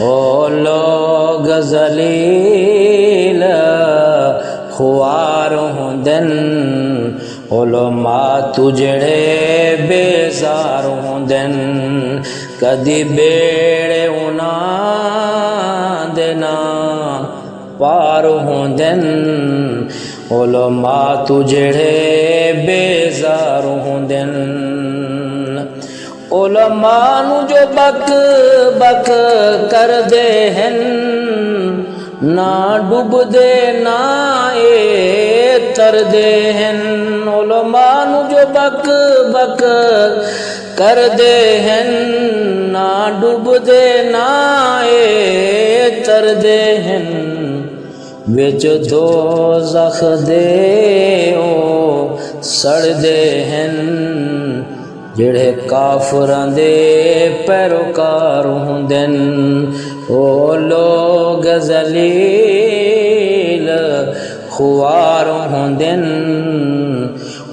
ओ लोग जलील खुआर हुंदन उलमा तुझड़े बेजार हुंदन कदी बेड़े उना देना पार हुंदन उलमा तुझड़े बेजार हुंदन उलमा नु जो बक बक कर दे हन ना डूब दे ना ए तर दे हन उलमा नु जो बक बक कर दे हन ना डूब दे ना ए तर दे हन विच दो जख दे ओ सड़ दे हन जिहड़े काफरां दे पैरोकार हुंदन ओ लोग जलील खुआर हुंदन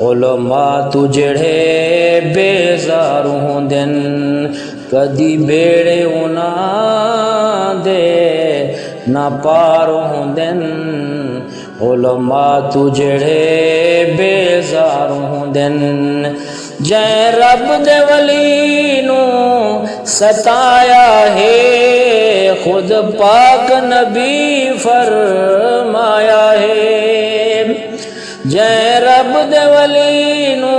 उलमा तू जिहड़े बेजार हुंदन कदी बेड़े उना दे ना पार हुंदन उलमा तू जिहड़े बेजार हुंदन जै रब दे वली नू सताया है खुद पाक नबी फरमाया है जै रब दे वली नू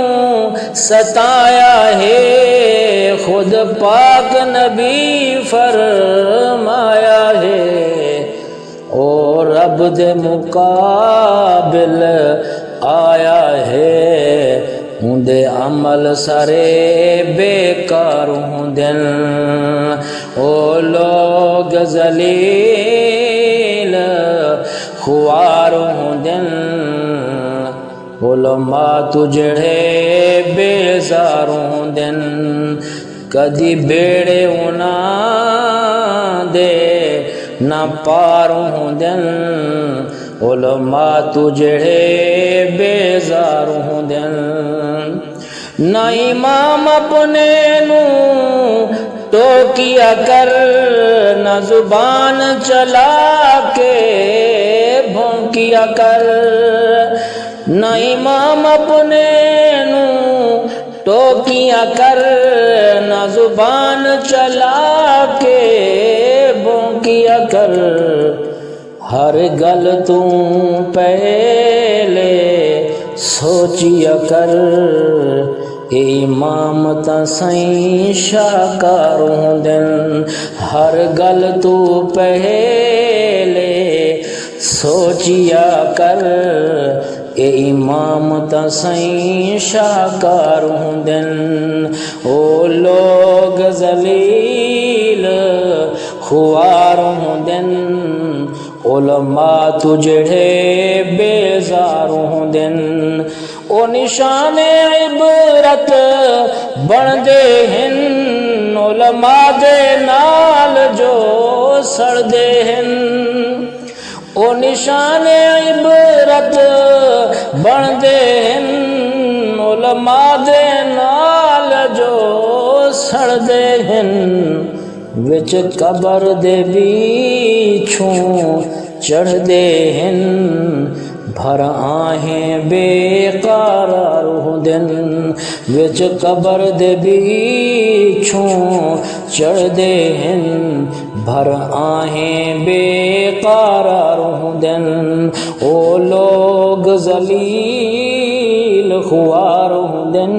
सताया है खुद पाक नबी फरमाया है ओ रब दे मुकाबिल आया है उन्दे अमल सारे बेकार हुंदन ओ लोग जलील खुआर हुंदन उलमा तुझड़े बेजार हुंदन कदी बेड़े उना दे ना पार हुंदन उलमा तुझड़े बेजार हुंदन ना इमाम अपने नू टोकिया कर न जुबान चला के भौंकिया कर न इमाम अपने नू टोकिया कर न जुबान चला के भौंकिया कर हर गल तू पहले सोचिया कर इमाम तई शाकार हुंदन हर गल तू पहले सोचिया कर इमाम तई शाकार हुंदन ओ लोग जलील खुआर हुंदन उलमा तुझड़े बेजार हुंदन ओ निशाने इबरत बन दे हिन उलमा दे नाल जो सड़ दे हिन ओ निशाने इबरत बन दे हिन उलमा दे नाल जो सड़ दे हिन विच कबर दे बीछों चढ़ दे हिन भर आहें बेकरार हुंदन विच कबर दे बीछों चढ़ दे हिन भर आहें बेकरार हुंदन ओ लोग जलील खुआर हुंदन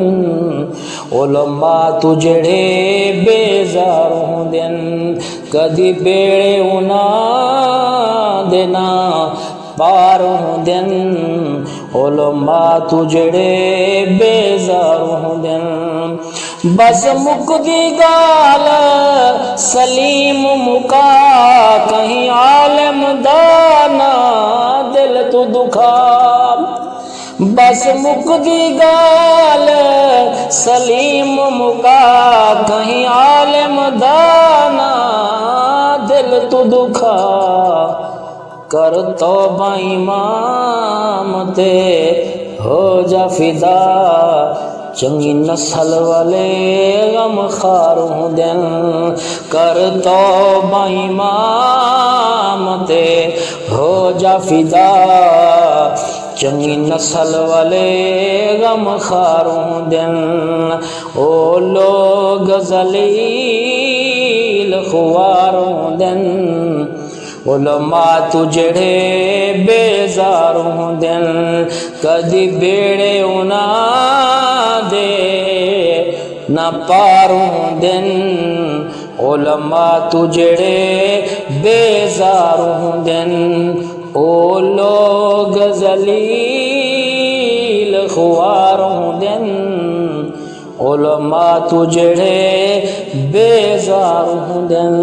उलमा तुझड़े बेजार हुंदन कदी बेड़े उना देना पार हुंदन उलमा तुझड़े बेजार हुंदन बस मुकदी गाल सलीम मुका कहीं आलम दाना दिल तू दुखा बस मुकदी गाल सलीम मुका कहीं आलम दाना दिल तू दुखा कर तौबा इमाम ते हो जा फिदा चंगी नस्ल वाले गम खार हुंदन कर तौबा इमाम ते हो जा फिदा चंगी नस्ल वाले गम खार हुंदन ओ लोग ज़लील ख़ुवार हुंदन उलमा तू जड़े बेजार हुंदन कदी बेड़े उना दे ना पार हुंदन उलमा तू जड़े बेजार हुंदन ओ लोग ज़लील ख़ुवार हुंदन उलमा तू जड़े बेजार हुंदन।